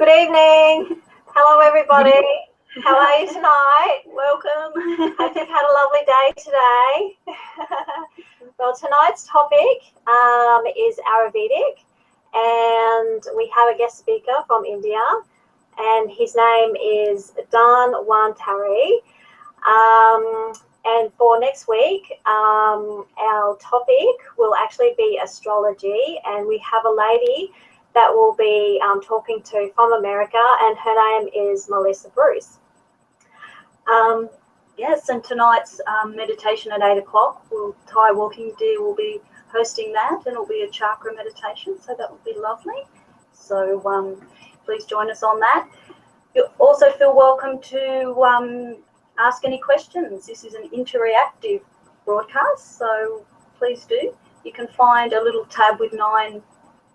Good evening. Hello, everybody. How are you tonight? Welcome. Hope you've had a lovely day today. Well, tonight's topic is Ayurvedic, and we have a guest speaker from India, and his name is Dhanwantari. And for next week, our topic will actually be astrology, and we have a lady that we'll be talking to from America, and her name is Melissa Bruce. Yes, and tonight's meditation at 8 o'clock, Thai Walking Deer will be hosting that, and it'll be a chakra meditation, so that will be lovely. So please join us on that. You also feel welcome to ask any questions. This is an interactive broadcast, so please do. You can find a little tab with 9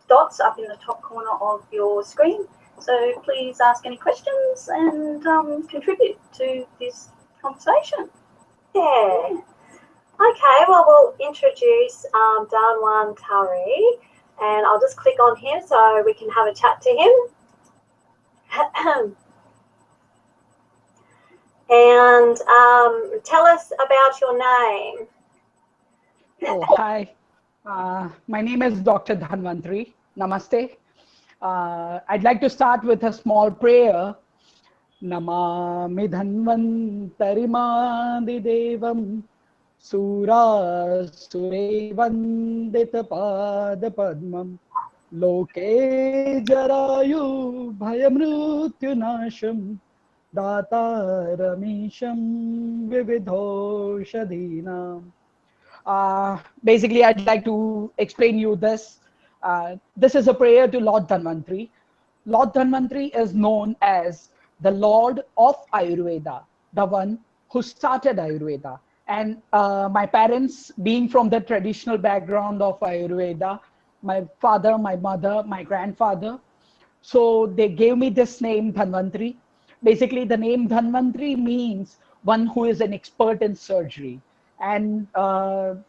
dots up in the top corner of your screen. So please ask any questions and contribute to this conversation. Yeah. Okay, well, we'll introduce Dhanwantari, and I'll just click on him so we can have a chat to him. And tell us about your name. Oh, hi. My name is Dr. Dhanwantari. Namaste. I'd like to start with a small prayer. Namami Dhanvantari Madidevam Sura Surevandita Pada Padmam Loke Jarayu Bhayamrutyu Nasham Dataramisham Vividhoshadhinam. Basically, I'd like to explain you this. This is a prayer to Lord Dhanvantari. Lord Dhanvantari is known as the Lord of Ayurveda, the one who started Ayurveda. And my parents, being from the traditional background of Ayurveda, my father, my mother, my grandfather, so they gave me this name Dhanvantari. Basically, the name Dhanvantari means one who is an expert in surgery. And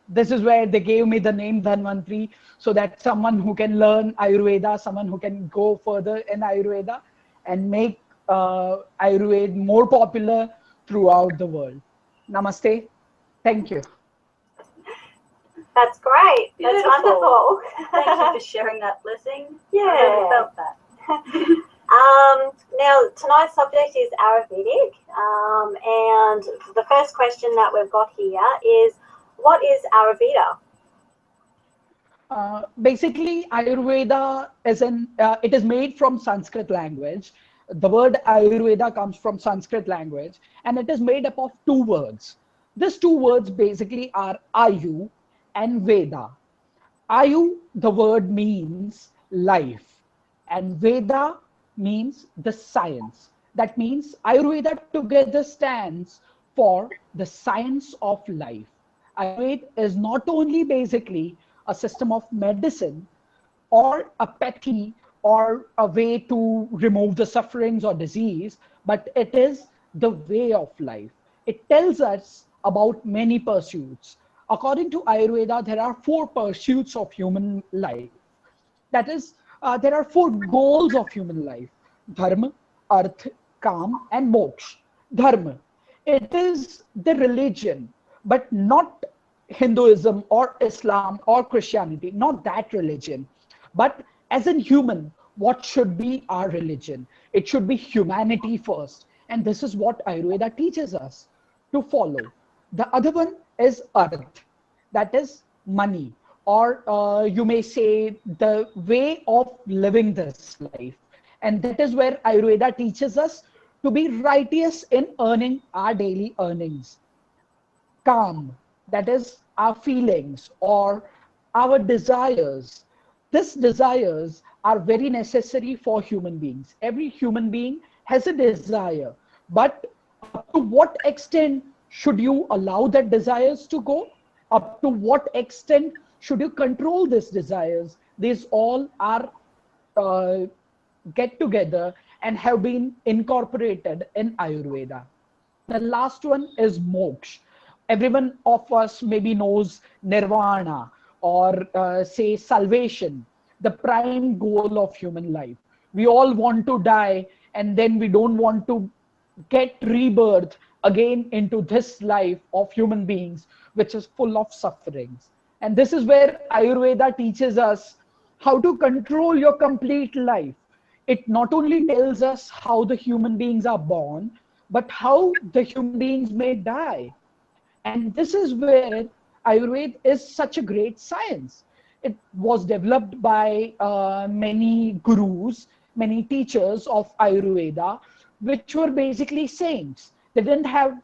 this is where they gave me the name Dhanvantari, so that someone who can learn Ayurveda, someone who can go further in Ayurveda and make Ayurveda more popular throughout the world. Namaste. Thank you. That's great. That's wonderful. Thank you for sharing that blessing. Yeah. I really felt that. Now, tonight's subject is Ayurvedic, and the first question that we've got here is, what is Ayurveda? Basically, Ayurveda is it is made from Sanskrit language. The word Ayurveda comes from Sanskrit language, and it is made up of 2 words. These 2 words basically are Ayu and Veda. Ayu, the word means life, and Veda means the science. That means Ayurveda together stands for the science of life. Ayurveda is not only basically a system of medicine or a pathy or a way to remove the sufferings or disease, but it is the way of life. It tells us about many pursuits. According to Ayurveda, there are 4 pursuits of human life. That is, there are 4 goals of human life: dharma, arth, kam, and moksha. Dharma, it is the religion, but not Hinduism or Islam or Christianity, not that religion. But as in human, what should be our religion? It should be humanity first. And this is what Ayurveda teaches us to follow. The other one is arth, that is money, or you may say the way of living this life. And that is where Ayurveda teaches us to be righteous in earning our daily earnings. Calm, that is our feelings or our desires. These desires are very necessary for human beings. Every human being has a desire, but up to what extent should you allow that desires to go? Up to what extent should you control these desires? These all are get together and have been incorporated in Ayurveda. The last one is moksha. Everyone of us maybe knows nirvana or say salvation, the prime goal of human life. We all want to die, and then we don't want to get rebirth again into this life of human beings, which is full of sufferings. And this is where Ayurveda teaches us how to control your complete life. It not only tells us how the human beings are born, but how the human beings may die. And this is where Ayurveda is such a great science. It was developed by many gurus, many teachers of Ayurveda, which were basically saints. They didn't have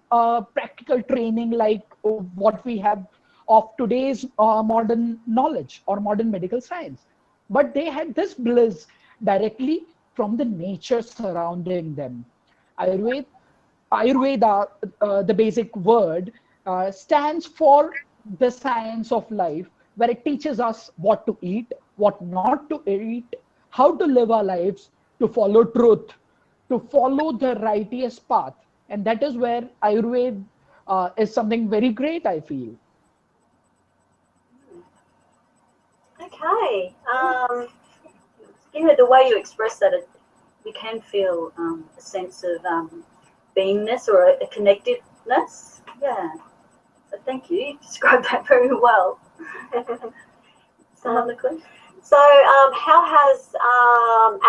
practical training like what we have of today's modern knowledge or modern medical science. But they had this bliss directly from the nature surrounding them. Ayurveda Ayurveda, the basic word, stands for the science of life, where it teaches us what to eat, what not to eat, how to live our lives, to follow truth, to follow the righteous path. And that is where Ayurveda is something very great, I feel. Okay. The way you express that, you can feel a sense of beingness or a connectedness. Yeah. So thank you. You described that very well. Some other questions? So, how has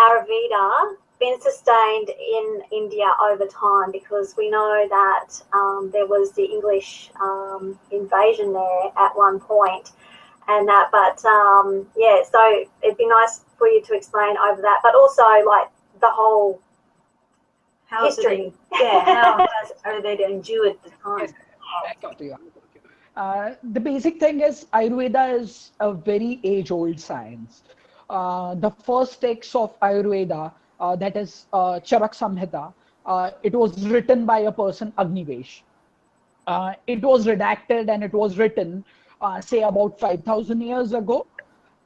Ayurveda been sustained in India over time? Because we know that there was the English invasion there at one point, and that. But yeah, so it'd be nice for you to explain over that, but also like the whole history. How has Ayurveda endured the time? Yes, I got you. The basic thing is Ayurveda is a very age-old science. The first text of Ayurveda, that is Charak Samhita, it was written by a person, Agnivesh. It was redacted and it was written, say, about 5,000 years ago.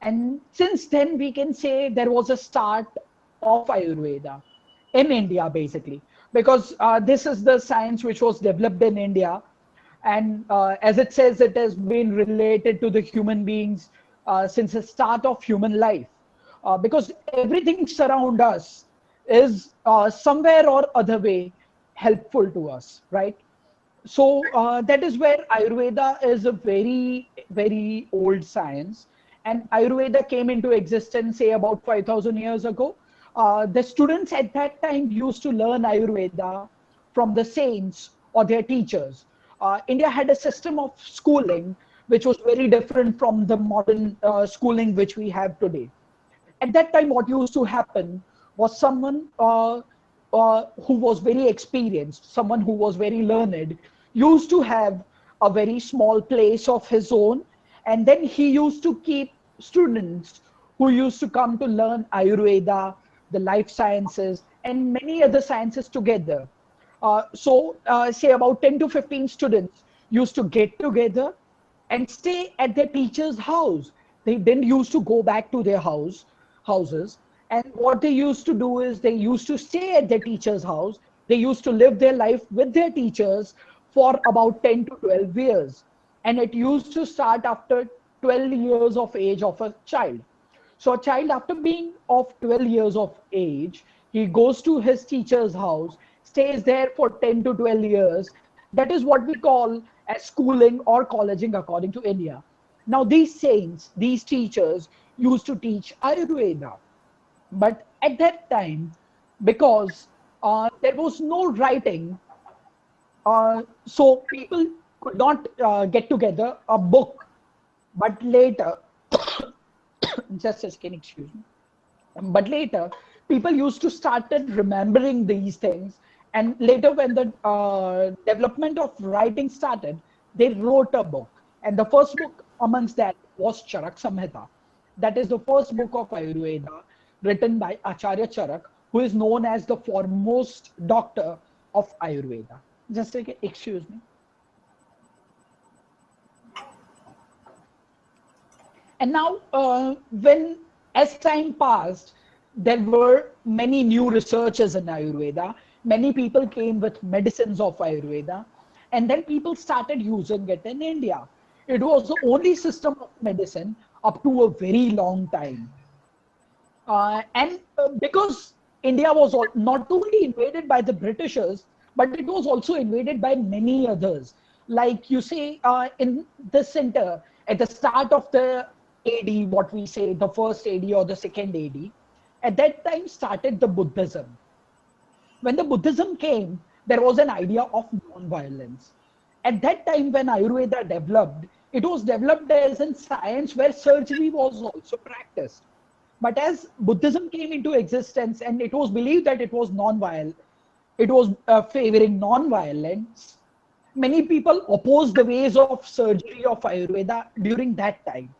And since then, we can say there was a start of Ayurveda in India, basically, because this is the science which was developed in India. And as it says, it has been related to the human beings since the start of human life. Because everything surround us is somewhere or other way helpful to us, right? So that is where Ayurveda is a very, very old science. And Ayurveda came into existence, say, about 5,000 years ago. The students at that time used to learn Ayurveda from the saints or their teachers. India had a system of schooling which was very different from the modern schooling which we have today. At that time, what used to happen was someone who was very experienced, someone who was very learned, used to have a very small place of his own, and then he used to keep students who used to come to learn Ayurveda, the life sciences, and many other sciences together. Say about 10 to 15 students used to get together and stay at their teacher's house. They didn't used to go back to their houses. And what they used to do is they used to stay at their teacher's house. They used to live their life with their teachers for about 10 to 12 years. And it used to start after 12 years of age of a child. So a child, after being of 12 years of age, he goes to his teacher's house, stays there for 10 to 12 years. That is what we call as schooling or colleging according to India. Now, these saints, these teachers used to teach Ayurveda. But at that time, because there was no writing, so people could not get together a book. But later, just a second, excuse me. But later, people used to started remembering these things. And later, when the development of writing started, they wrote a book. And the first book amongst that was Charak Samhita. That is the first book of Ayurveda written by Acharya Charak, who is known as the foremost doctor of Ayurveda. Just a, excuse me. And now, when as time passed, there were many new researchers in Ayurveda. Many people came with medicines of Ayurveda, and then people started using it in India. It was the only system of medicine up to a very long time. And because India was not only invaded by the Britishers, but it was also invaded by many others. Like you say, in the center, at the start of the AD, what we say, the first AD or the second AD, at that time started the Buddhism. When the Buddhism came, there was an idea of non-violence. At that time, when Ayurveda developed, it was developed as a science where surgery was also practiced. But as Buddhism came into existence and it was believed that it was non-violent, it was favoring non-violence, many people opposed the ways of surgery of Ayurveda during that time.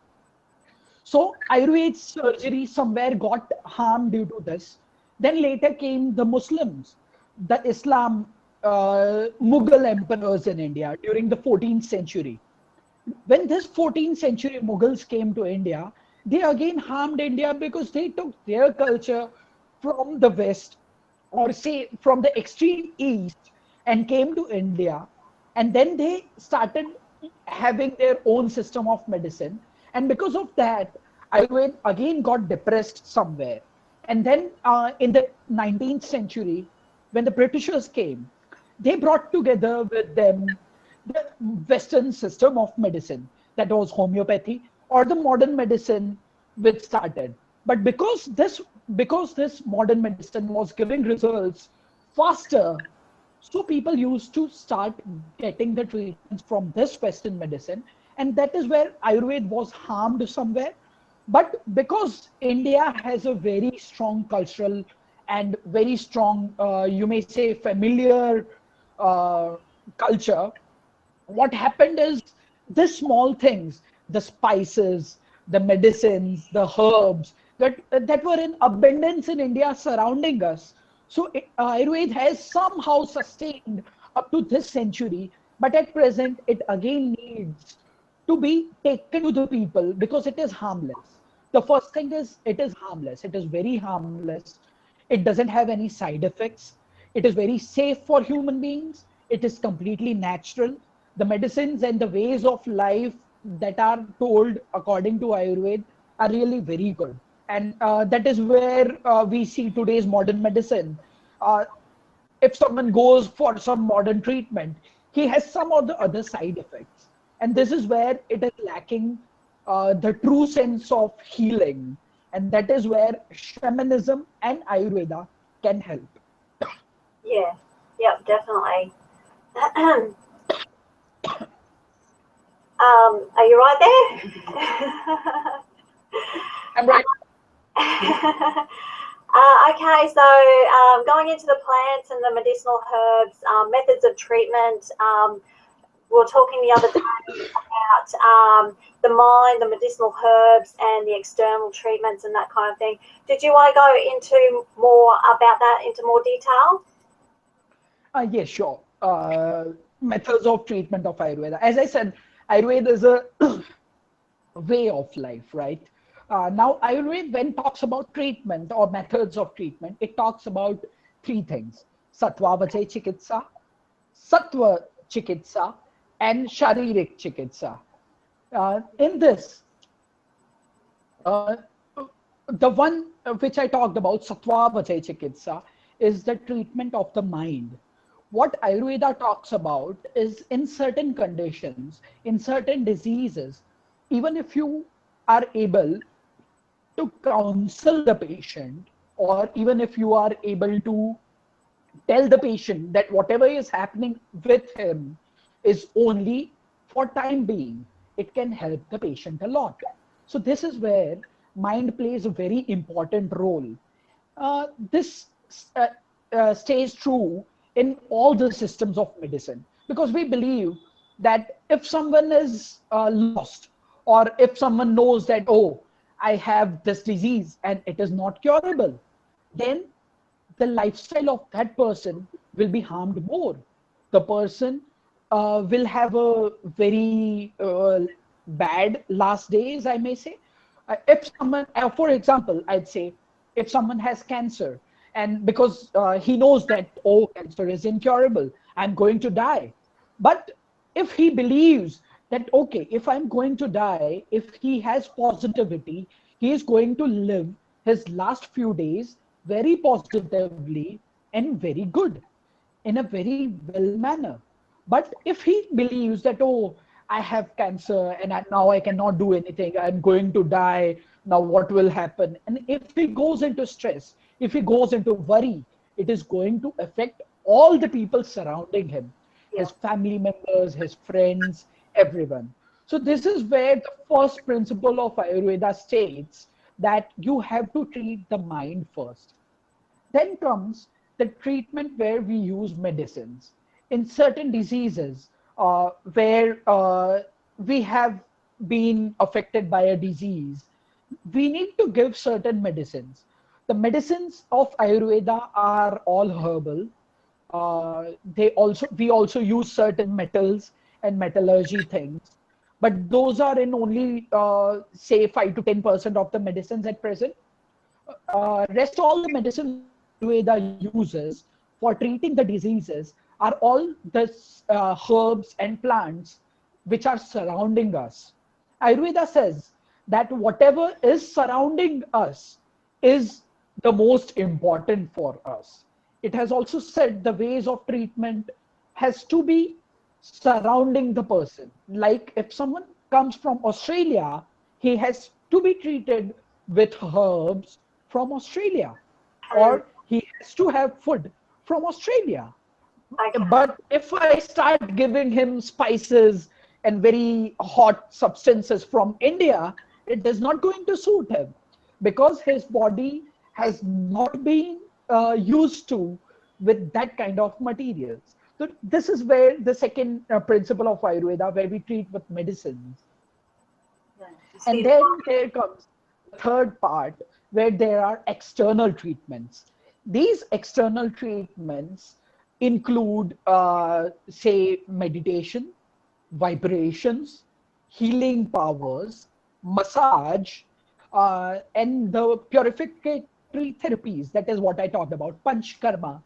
So Ayurvedic surgery somewhere got harmed due to this. Then later came the Muslims, the Islam, Mughal emperors in India during the 14th century. When this 14th century Mughals came to India, they again harmed India because they took their culture from the West, or say from the extreme East, and came to India. And then they started having their own system of medicine. And because of that, Ayurveda again got depressed somewhere. And then in the 19th century, when the Britishers came, they brought together with them the Western system of medicine, that was homeopathy or the modern medicine which started. But because this modern medicine was giving results faster, so people used to start getting the treatments from this Western medicine, and that is where Ayurveda was harmed somewhere. But because India has a very strong cultural and very strong, you may say, familiar uh, culture, what happened is the small things, the spices, the medicines, the herbs that were in abundance in India surrounding us. So Ayurveda has somehow sustained up to this century, but at present it again needs to be taken to the people because it is harmless. The first thing is it is harmless. It is very harmless. It doesn't have any side effects. It is very safe for human beings. It is completely natural. The medicines and the ways of life that are told according to Ayurveda are really very good. And that is where we see today's modern medicine. Uh, if someone goes for some modern treatment, he has some of the other side effects. And this is where it is lacking the true sense of healing. And that is where shamanism and Ayurveda can help. Yeah, yep, definitely. Are you right there? I'm right. Okay, so going into the plants and the medicinal herbs, methods of treatment. We were talking the other day about the mind, the medicinal herbs, and the external treatments and that kind of thing. Did you want to go into more about that, into more detail? Yes, sure. Methods of treatment of Ayurveda. As I said, Ayurveda is a way of life, right? Now, Ayurveda, when talks about treatment or methods of treatment, it talks about three things: Sattva-Vachai Chikitsa, Sattva Chikitsa, and Sharirik Chikitsa. In this, uh, the one which I talked about, Sattva-Vachai Chikitsa, is the treatment of the mind. What Ayurveda talks about is in certain conditions, in certain diseases, even if you are able to counsel the patient, or even if you are able to tell the patient that whatever is happening with him is only for time being, it can help the patient a lot. So this is where mind plays a very important role. This uh, stays true in all the systems of medicine, because we believe that if someone is lost, or if someone knows that, oh, I have this disease and it is not curable, then the lifestyle of that person will be harmed more. The person will have a very bad last days, I may say. If someone, for example, I'd say, if someone has cancer, and because he knows that, oh, cancer is incurable, I'm going to die. But if he believes that, okay, if I'm going to die, if he has positivity, he is going to live his last few days very positively and very good, in a very well manner. But if he believes that, oh, I have cancer and now I cannot do anything, I'm going to die, now what will happen? And if he goes into stress, if he goes into worry, it is going to affect all the people surrounding him, Yeah. his family members, his friends, everyone. So this is where the first principle of Ayurveda states that you have to treat the mind first. Then comes the treatment where we use medicines. In certain diseases where we have been affected by a disease, we need to give certain medicines. The medicines of Ayurveda are all herbal. We also use certain metals and metallurgy things, but those are in only say 5 to 10% of the medicines at present. Rest all the medicines which Ayurveda uses for treating the diseases are all the herbs and plants which are surrounding us. Ayurveda says that whatever is surrounding us is the most important for us. It has also said the ways of treatment has to be surrounding the person. Like if someone comes from Australia, he has to be treated with herbs from Australia, or he has to have food from Australia. Okay. But if I start giving him spices and very hot substances from India, it is not going to suit him because his body has not been used to with that kind of materials. So this is where the second principle of Ayurveda, where we treat with medicines. Yeah. And then there comes the third part where there are external treatments. These external treatments include, say, meditation, vibrations, healing powers, massage, and the purificatory therapies. That is what I talked about, Panchkarma,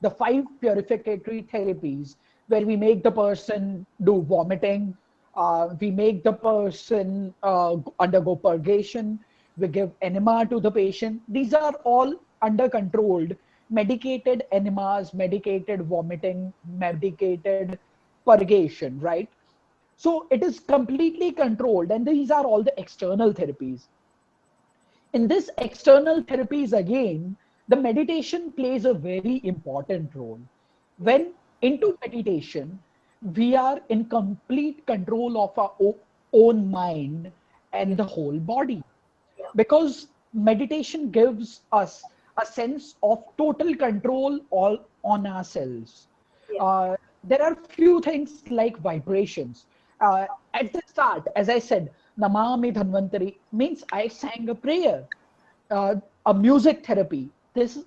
the 5 purificatory therapies where we make the person do vomiting, we make the person undergo purgation, we give enema to the patient. These are all under controlled, medicated enemas, medicated vomiting, medicated purgation, right? So it is completely controlled, and these are all the external therapies. In this external therapies, again, the meditation plays a very important role. When into meditation, we are in complete control of our own mind and the whole body, Yeah. because meditation gives us a sense of total control all on ourselves. Yeah. There are few things like vibrations. At the start, as I said, Namami Dhanvantari means I sang a prayer, a music therapy.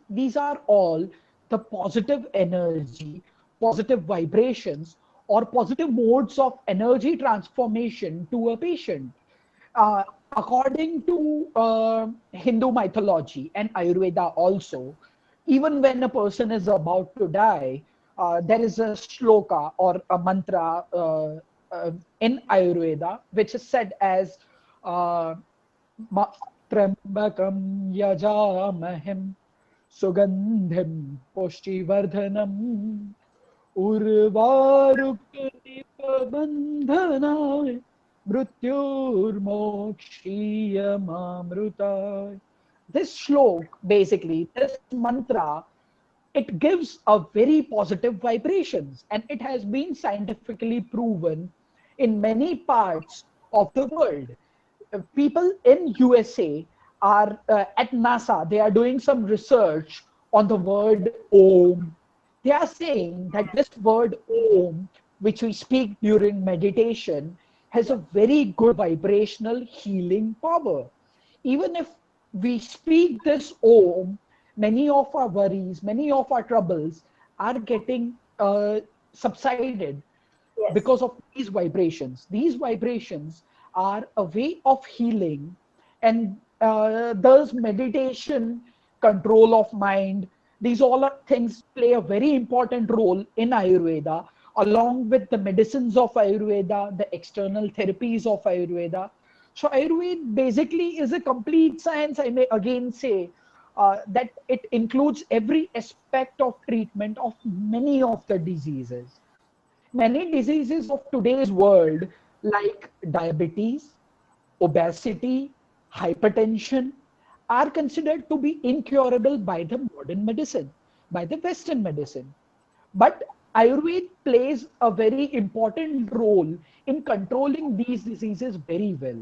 These are all the positive energy, positive vibrations, or positive modes of energy transformation to a patient. According to Hindu mythology and Ayurveda also, even when a person is about to die, there is a shloka or a mantra in Ayurveda which is said as uh, Trambakam yajamahim sugandhim pushtivardhanam urvarukadipabandhanay mrutyurmokshiyamamrutai. This shlok, basically, this mantra, it gives a very positive vibrations, and it has been scientifically proven in many parts of the world. People in USA are at NASA, they are doing some research on the word Om. They are saying that this word Om, which we speak during meditation, has a very good vibrational healing power. Even if we speak this Om, many of our worries, many of our troubles are getting subsided Yes. because of these vibrations. These vibrations are a way of healing, and thus meditation, control of mind, these all are things play a very important role in Ayurveda, along with the medicines of Ayurveda, the external therapies of Ayurveda. So Ayurveda basically is a complete science, I may again say, that it includes every aspect of treatment of many of the diseases. Many diseases of today's world, like diabetes, obesity, hypertension, are considered to be incurable by the modern medicine, by the Western medicine. But Ayurveda plays a very important role in controlling these diseases very well.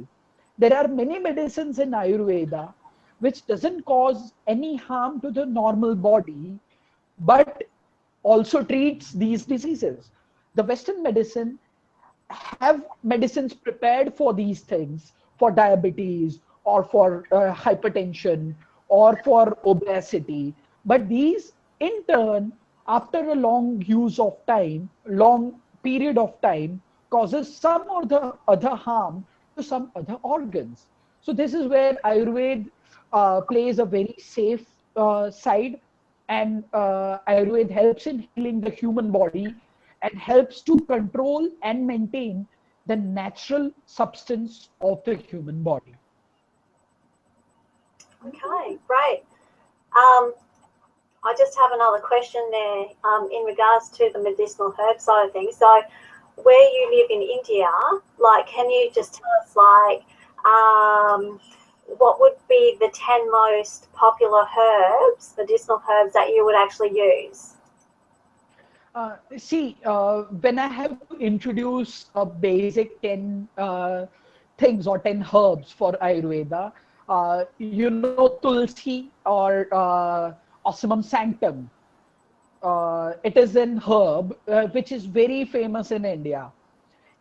There are many medicines in Ayurveda which doesn't cause any harm to the normal body, but also treats these diseases. The Western medicine have medicines prepared for these things, for diabetes or for hypertension or for obesity. But these, in turn, after a long use of time, long period of time, causes some or the other harm to some other organs. So this is where Ayurveda plays a very safe side, and Ayurveda helps in healing the human body and helps to control and maintain the natural substance of the human body. Okay, great. I just have another question there in regards to the medicinal herb side of things. So, where you live in India, like, can you just tell us, like, what would be the 10 most popular herbs, medicinal herbs that you would actually use? When I have to introduce a basic 10 things or 10 herbs for Ayurveda, you know, Tulsi or Osmum sanctum. It is an herb which is very famous in India.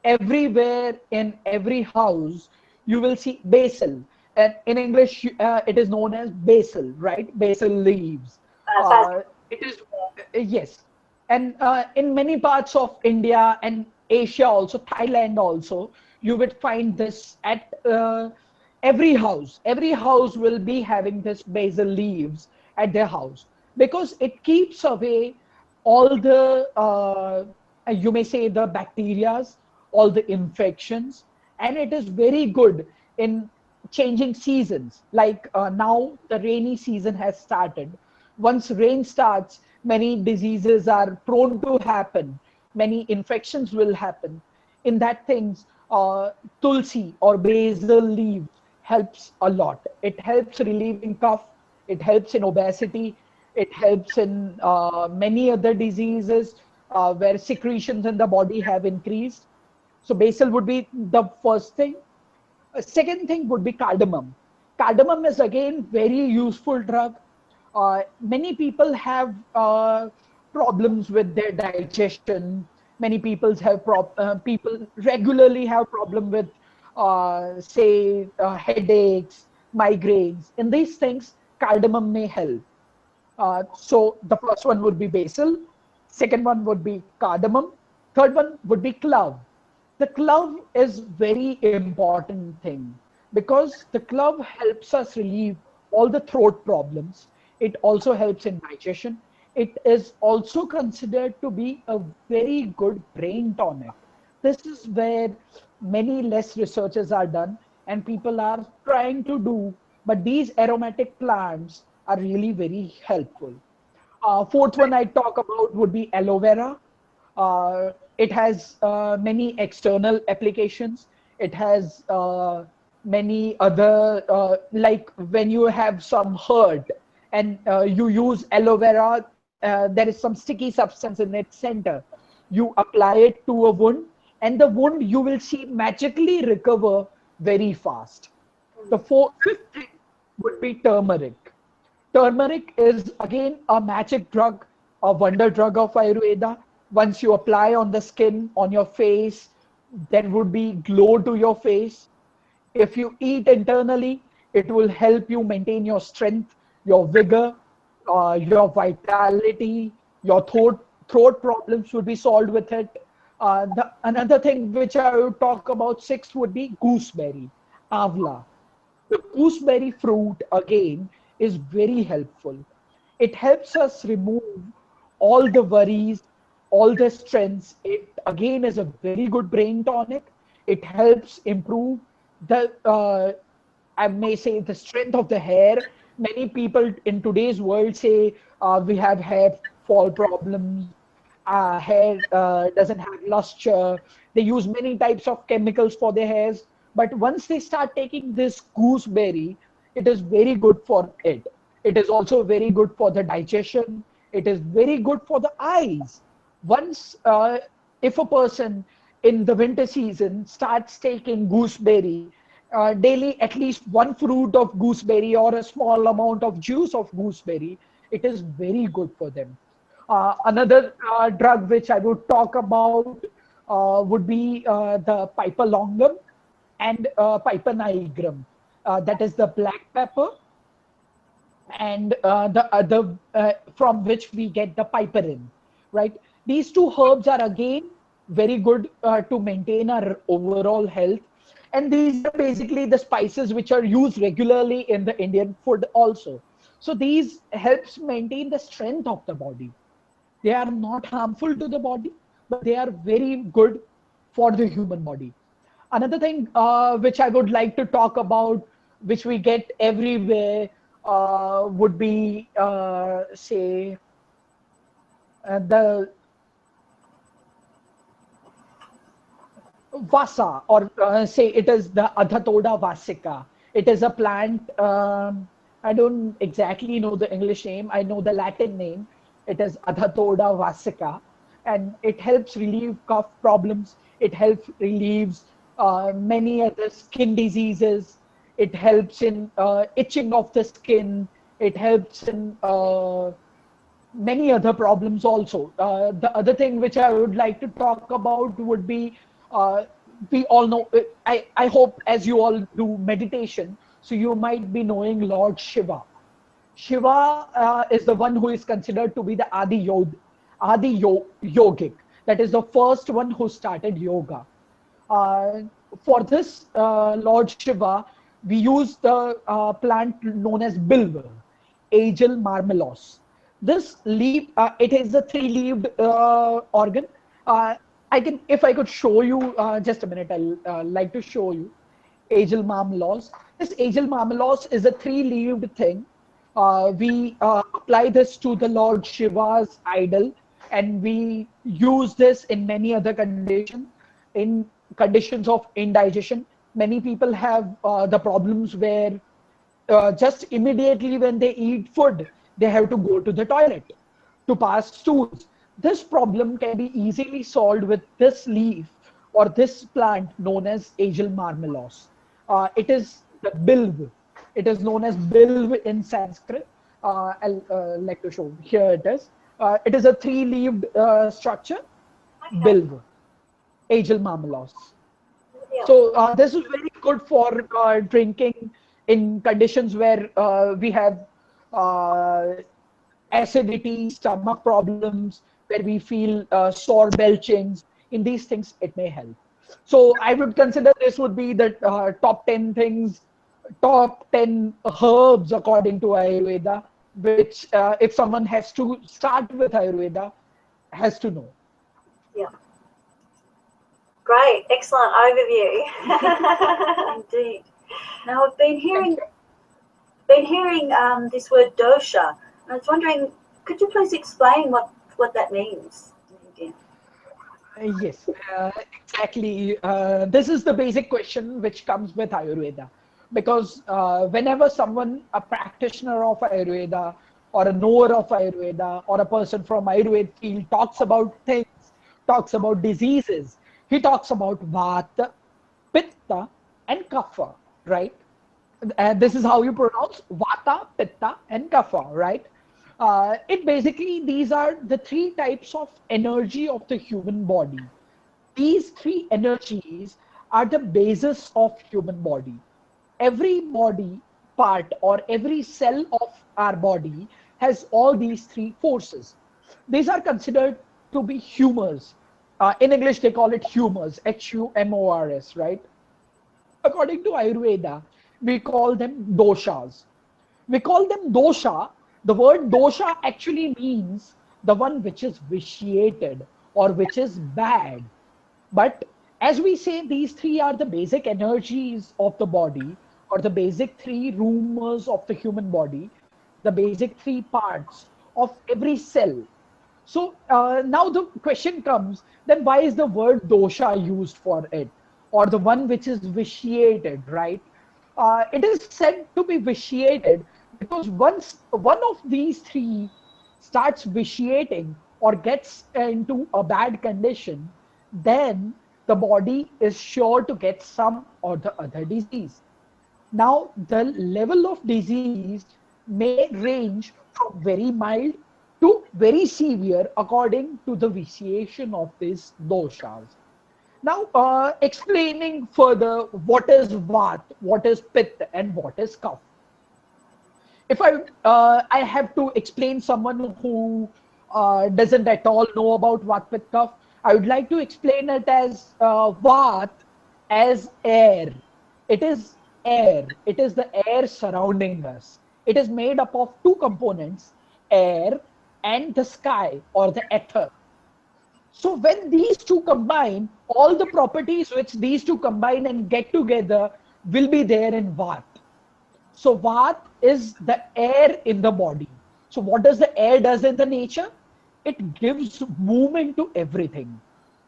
Everywhere in every house, you will see basil. And in English, it is known as basil, right? Basil leaves. So It is, yes. And in many parts of India and Asia also, Thailand also, you would find this at every house. Every house will be having this basil leaves at their house because it keeps away all the, you may say, the bacterias, all the infections, and it is very good in changing seasons. Like now, the rainy season has started. Once rain starts, many diseases are prone to happen, many infections will happen. In that things, tulsi or basil leaves helps a lot. It helps relieving cough, it helps in obesity, it helps in many other diseases where secretions in the body have increased. So basil would be the first thing. Second thing would be cardamom. Cardamom is again very useful drug. Many people have problems with their digestion. Many people regularly have problem with say headaches, migraines. In these things, cardamom may help. So the first one would be basil. Second one would be cardamom. Third one would be clove. The clove is very important thing because the clove helps us relieve all the throat problems. It also helps in digestion. It is also considered to be a very good brain tonic. This is where many less researches are done and people are trying to do, but these aromatic plants are really very helpful. Fourth one I talk about would be aloe vera. It has many external applications. It has many other, like when you have some hurt and you use aloe vera, there is some sticky substance in its center. You apply it to a wound, and the wound you will see magically recover very fast. The fifth thing would be turmeric. Turmeric is again a magic drug, a wonder drug of Ayurveda. Once you apply on the skin, on your face, there would be glow to your face. If you eat internally, it will help you maintain your strength, your vigor, your vitality, your throat problems would be solved with it. Another thing which I would talk about sixth would be gooseberry, avla. The gooseberry fruit, again, is very helpful. It helps us remove all the worries, all the stress. It, again, is a very good brain tonic. It helps improve I may say the strength of the hair. Many people in today's world say we have hair fall problems, hair doesn't have luster. They use many types of chemicals for their hairs. But once they start taking this gooseberry, it is very good for it. It is also very good for the digestion. It is very good for the eyes. Once, if a person in the winter season starts taking gooseberry, daily at least one fruit of gooseberry or a small amount of juice of gooseberry, it is very good for them. Another drug which I would talk about would be the Piper longum and Piper nigrum. That is the black pepper, and the other from which we get the piperine, right? These two herbs are again very good to maintain our overall health. And these are basically the spices which are used regularly in the Indian food also. So these helps maintain the strength of the body. They are not harmful to the body, but they are very good for the human body. Another thing which I would like to talk about, which we get everywhere, would be, say, the vasa, or say it is the Adhatoda vasica. It is a plant. I don't exactly know the English name. I know the Latin name. It is Adhatoda vasica, and it helps relieve cough problems. It helps relieves many other skin diseases. It helps in itching of the skin. It helps in many other problems also. The other thing which I would like to talk about would be, we all know, I hope as you all do meditation, so you might be knowing Lord Shiva. Shiva is the one who is considered to be the Yogic. That is the first one who started yoga. Uh, for this Lord Shiva, we use the plant known as Bilva, Agel marmelos. This leaf, it is a three-leaved organ. If I could show you, just a minute, I'll like to show you. Agel marmelos. This Agel marmelos is a three-leaved thing. We apply this to the Lord Shiva's idol, and we use this in many other conditions. In conditions of indigestion, many people have the problems where just immediately when they eat food, they have to go to the toilet to pass stools. This problem can be easily solved with this leaf or this plant known as Agel marmelos. It is the bilv. It is known as bilv in Sanskrit. I'll like to show. Here it is. It is a three-leaved structure, Okay. bilv, Agel marmelos. Yeah. So this is very good for drinking in conditions where we have uh, acidity, stomach problems, where we feel sore belchings. In these things, it may help. So I would consider this would be the top 10 things, top 10 herbs according to Ayurveda, which if someone has to start with Ayurveda, has to know. Yeah. Great, excellent overview. Indeed. Now I've been hearing this word dosha. I was wondering, could you please explain what that means? Yes, exactly. This is the basic question which comes with Ayurveda. Because whenever someone, a practitioner of Ayurveda or a knower of Ayurveda or a person from Ayurveda field talks about things, talks about diseases, he talks about Vata, Pitta, and Kapha, right? And this is how you pronounce Vata, Pitta, and Kapha, right? It basically, these are the three types of energy of the human body. These three energies are the basis of human body. Every body part or every cell of our body has all these three forces. These are considered to be humors. In English, they call it humors, Humors, right? According to Ayurveda, we call them doshas. We call them dosha. The word dosha actually means the one which is vitiated or which is bad. But As we say, these three are the basic energies of the body, or the basic three rumors of the human body, the basic three parts of every cell. So now the question comes, then why is the word dosha used for it, or the one which is vitiated, right? It is said to be vitiated because once one of these three starts vitiating or gets into a bad condition, then the body is sure to get some or the other disease. Now, the level of disease may range from very mild to very severe according to the vitiation of these doshas. Now, explaining further what is Vat, what is Pitta, and what is Kapha. If I have to explain someone who doesn't at all know about Vat, Pitta, Kapha, I would like to explain it as Vat as air. It is air. It is the air surrounding us. It is made up of two components, air and the sky or the ether. So when these two combine, all the properties which these two combine and get together will be there in Vat. So Vat is the air in the body. So what does the air does in the nature? It gives movement to everything.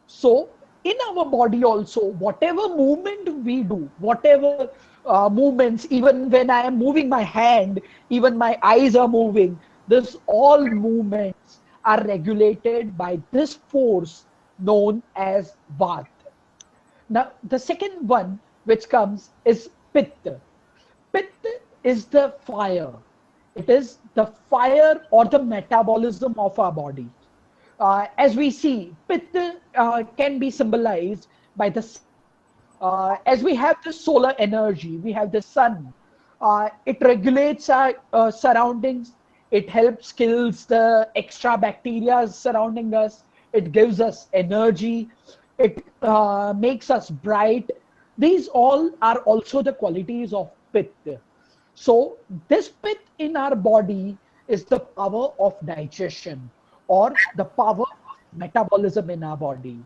So in our body also, whatever movement we do, whatever movements, even when I am moving my hand, even my eyes are moving, this all movements are regulated by this force known as Vat. Now, the second one which comes is Pitta. Pitta is the fire. It is the fire or the metabolism of our body. As we see, Pitta can be symbolized by the sun. As we have the solar energy, we have the sun. It regulates our surroundings. It helps kills the extra bacteria surrounding us. It gives us energy. It makes us bright. These all are also the qualities of Pitta. So this pit in our body is the power of digestion or the power of metabolism in our body.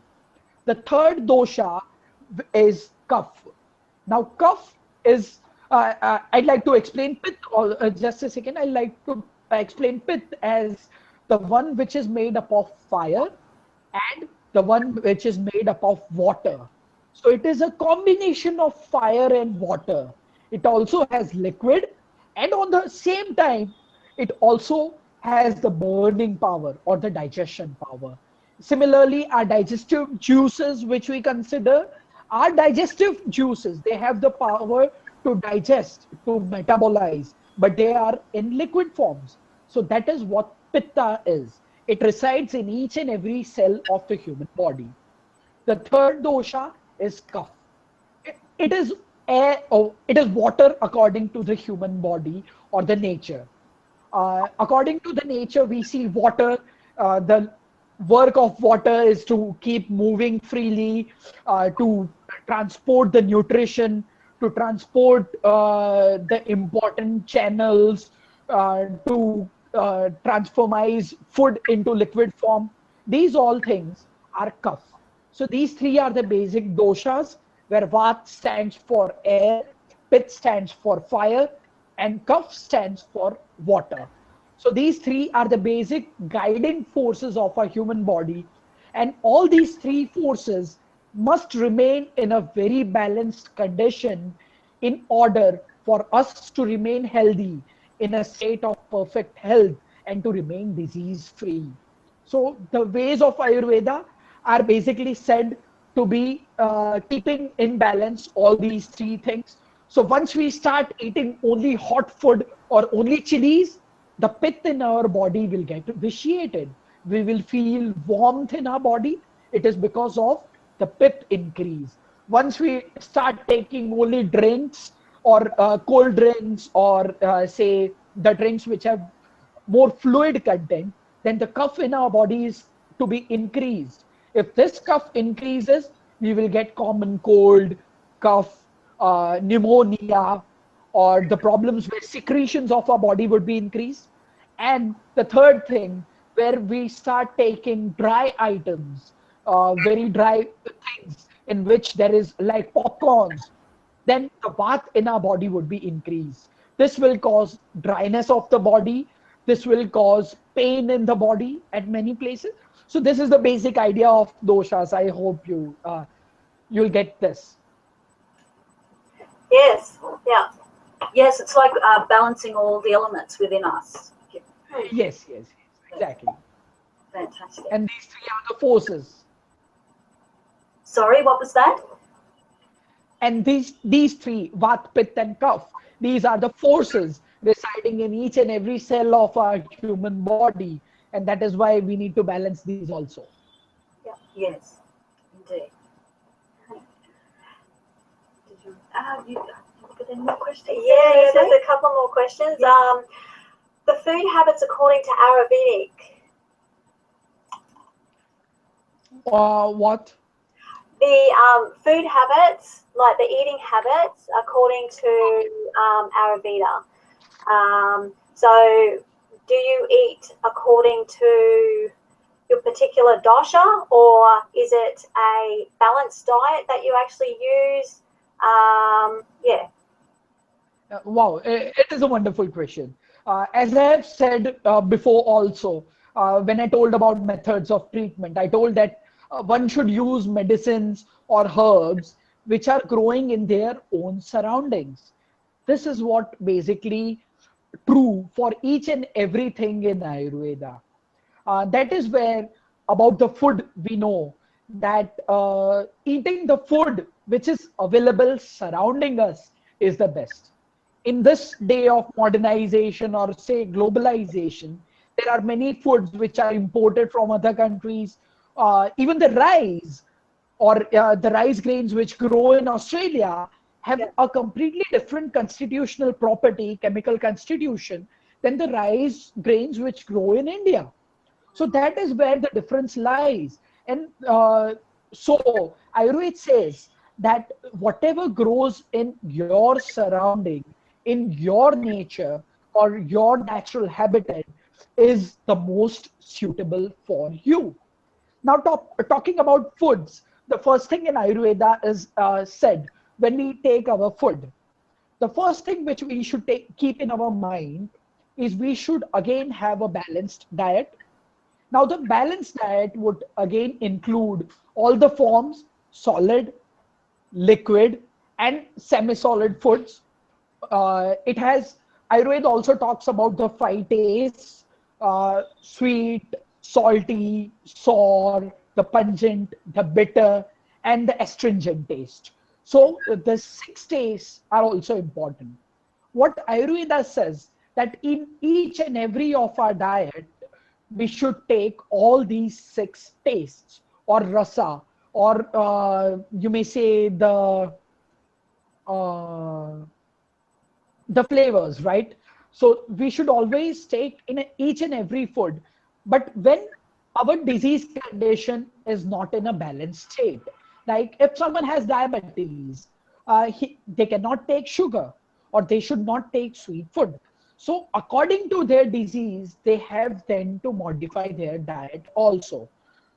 The third dosha is kapha. Now kapha is, I'd like to explain pit, or just a second, I'd like to explain pit as the one which is made up of fire and the one which is made up of water. So it is a combination of fire and water. It also has liquid, and on the same time, it also has the burning power or the digestion power. Similarly, our digestive juices, which we consider, our digestive juices, they have the power to digest, to metabolize, but they are in liquid forms. So that is what pitta is. It resides in each and every cell of the human body. The third dosha is kapha. It is air, or it is water according to the human body or the nature. According to the nature, we see water. The work of water is to keep moving freely, to transport the nutrition, to transport the important channels, to transformize food into liquid form. These all things are kapha. So these three are the basic doshas, where Vat stands for air, Pit stands for fire, and Kapha stands for water. So these three are the basic guiding forces of our human body. And all these three forces must remain in a very balanced condition in order for us to remain healthy, in a state of perfect health, and to remain disease free. So the ways of Ayurveda are basically said to be keeping in balance all these three things. So once we start eating only hot food or only chilies, the pith in our body will get vitiated. We will feel warmth in our body. It is because of the pith increase. Once we start taking only drinks or cold drinks, or say the drinks which have more fluid content, then the cough in our body is to be increased. If this cough increases, we will get common cold, cough, pneumonia, or the problems where secretions of our body would be increased. And the third thing, where we start taking dry items, very dry things, in which there is like popcorns, then the bath in our body would be increased. This will cause dryness of the body. This will cause pain in the body at many places. So this is the basic idea of doshas. I hope you'll get this. Yes. Yeah. Yes, it's like balancing all the elements within us. Yes, exactly. Fantastic. And these three are the forces. Sorry, what was that? And these three, Vat, Pitta, and Kapha, these are the forces residing in each and every cell of our human body. And that is why we need to balance these also. Yeah. Yes, indeed. Did you got any more questions? Yeah, there's a couple more questions. The food habits according to Ayurvedic. What? The food habits, like the eating habits, according to Ayurveda. So, do you eat according to your particular dosha, or is it a balanced diet that you actually use? Yeah. Wow, it is a wonderful question. As I have said before also, when I told about methods of treatment, I told that one should use medicines or herbs which are growing in their own surroundings. This is what basically true for each and everything in Ayurveda. That is where about the food we know that eating the food which is available surrounding us is the best. In this day of modernization or say globalization, there are many foods which are imported from other countries. Even the rice or the rice grains which grow in Australia have a completely different constitutional property, chemical constitution, than the rice grains which grow in India. So that is where the difference lies. And so Ayurveda says that whatever grows in your surrounding, in your nature or your natural habitat is the most suitable for you. Now, talking about foods, the first thing in Ayurveda is said when we take our food. The first thing which we should keep in our mind is we should again have a balanced diet. Now, the balanced diet would again include all the forms, solid, liquid, and semi-solid foods. It has, Ayurveda also talks about the five tastes, sweet, salty, sour, the pungent, the bitter, and the astringent taste. So the six tastes are also important. What Ayurveda says that in each and every of our diet, we should take all these six tastes or rasa, or you may say uh, the flavors, right? So we should always take in each and every food. But when our disease condition is not in a balanced state, like if someone has diabetes, they cannot take sugar or they should not take sweet food. So according to their disease, they have then to modify their diet also.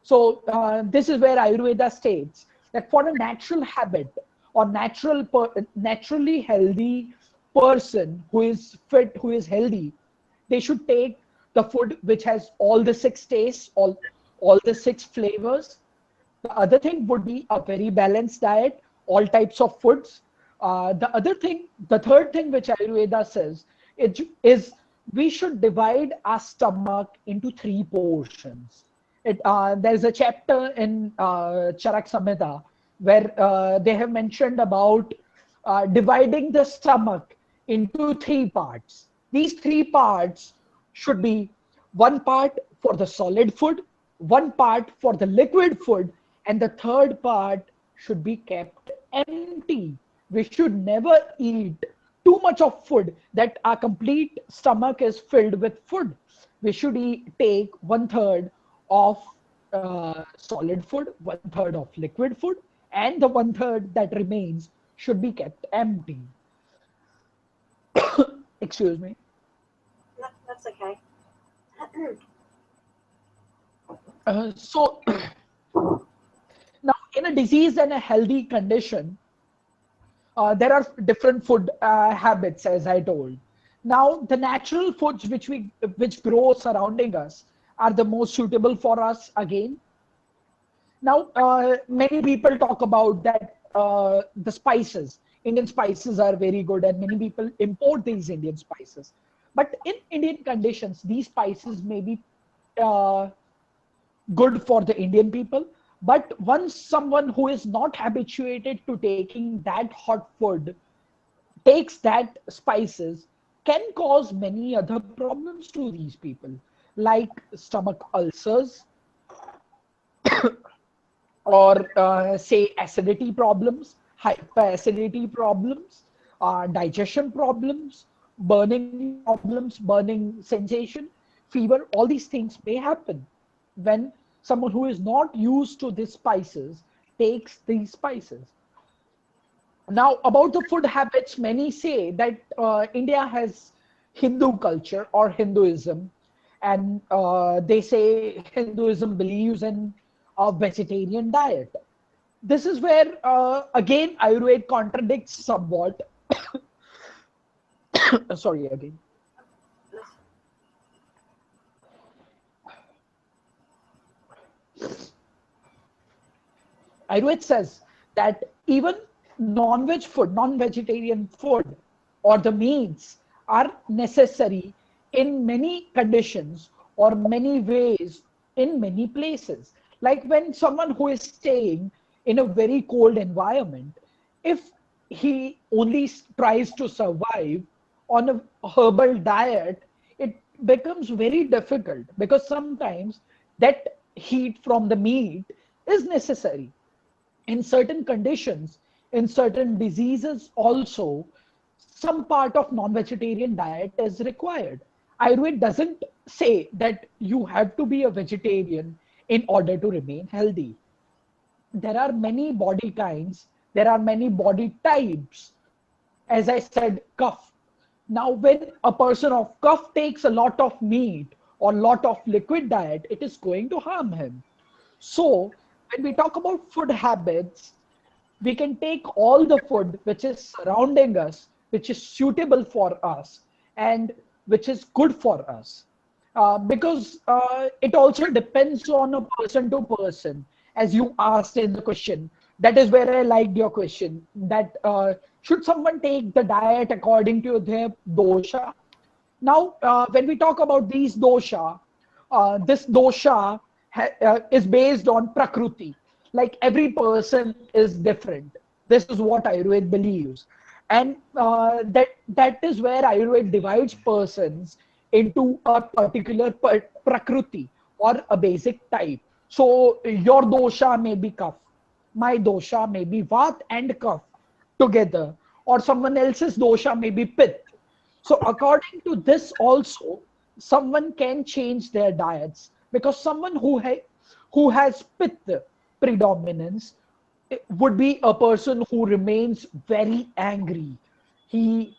So this is where Ayurveda states that for a natural habit or naturally healthy person who is fit, who is healthy, they should take the food which has all the six tastes, all the six flavors. The other thing would be a very balanced diet, all types of foods. The third thing which Ayurveda says is we should divide our stomach into three portions. There's a chapter in Charak Samhita where they have mentioned about dividing the stomach into three parts. These three parts should be one part for the solid food, one part for the liquid food, and the third part should be kept empty. We should never eat too much of food that our complete stomach is filled with food. We should take one third of solid food, one third of liquid food, and the one third that remains should be kept empty. Excuse me. That's okay. So now in a disease and a healthy condition, there are different food habits, as I told. Now, the natural foods which grow surrounding us are the most suitable for us again. Now, many people talk about that the spices, Indian spices are very good, and many people import these Indian spices. But in Indian conditions, these spices may be uh, good for the Indian people. But once someone who is not habituated to taking that hot food takes that spices, can cause many other problems to these people, like stomach ulcers, or say acidity problems, hyperacidity problems, digestion problems, burning problems, burning sensation, fever. All these things may happen when someone who is not used to these spices takes these spices. Now, about the food habits, many say that India has Hindu culture or Hinduism, and they say Hinduism believes in a vegetarian diet. This is where, again, Ayurveda contradicts somewhat. Sorry, again. Ayurveda says that even non-veg food, non-vegetarian food, or the meats are necessary in many conditions or many ways in many places. Like when someone who is staying in a very cold environment, if he only tries to survive on a herbal diet, it becomes very difficult because sometimes that heat from the meat is necessary in certain conditions, in certain diseases also, some part of non-vegetarian diet is required. Ayurveda doesn't say that you have to be a vegetarian in order to remain healthy. There are many body kinds, there are many body types. As I said, cough. Now, when a person of cough takes a lot of meat or lot of liquid diet, it is going to harm him. So, when we talk about food habits, we can take all the food which is surrounding us, which is suitable for us, and which is good for us. Because it also depends on a person to person, as you asked in the question. That is where I liked your question. That should someone take the diet according to their dosha? Now, when we talk about these dosha, this dosha is based on Prakriti. Like every person is different. This is what Ayurveda believes. And that is where Ayurveda divides persons into a particular Prakriti or a basic type. So your dosha may be Kapha, my dosha may be Vat and Kapha together, or someone else's dosha may be Pitta. So according to this also, someone can change their diets, because someone who has pitta predominance would be a person who remains very angry. He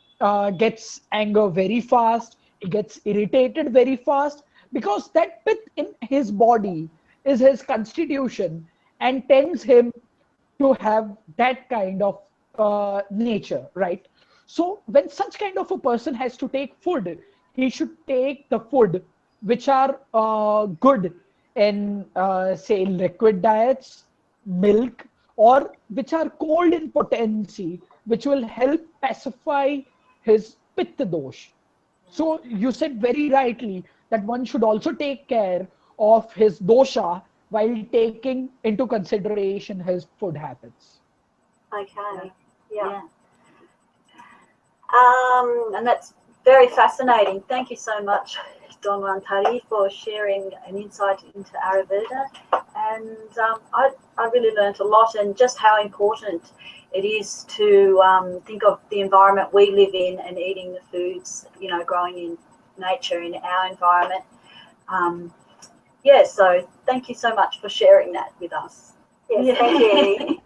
gets anger very fast. He gets irritated very fast, because that pit in his body is his constitution and tends him to have that kind of nature, right? So when such kind of a person has to take food, he should take the food which are good in, say, liquid diets, milk, or which are cold in potency, which will help pacify his pitta dosh. So you said very rightly that one should also take care of his dosha while taking into consideration his food habits. Okay. Yeah. And that's very fascinating. Thank you so much, Dhanwantari, for sharing an insight into Ayurveda. And I really learned a lot, and just how important it is to think of the environment we live in and eating the foods, growing in nature, in our environment. So thank you so much for sharing that with us. Yes, thank you.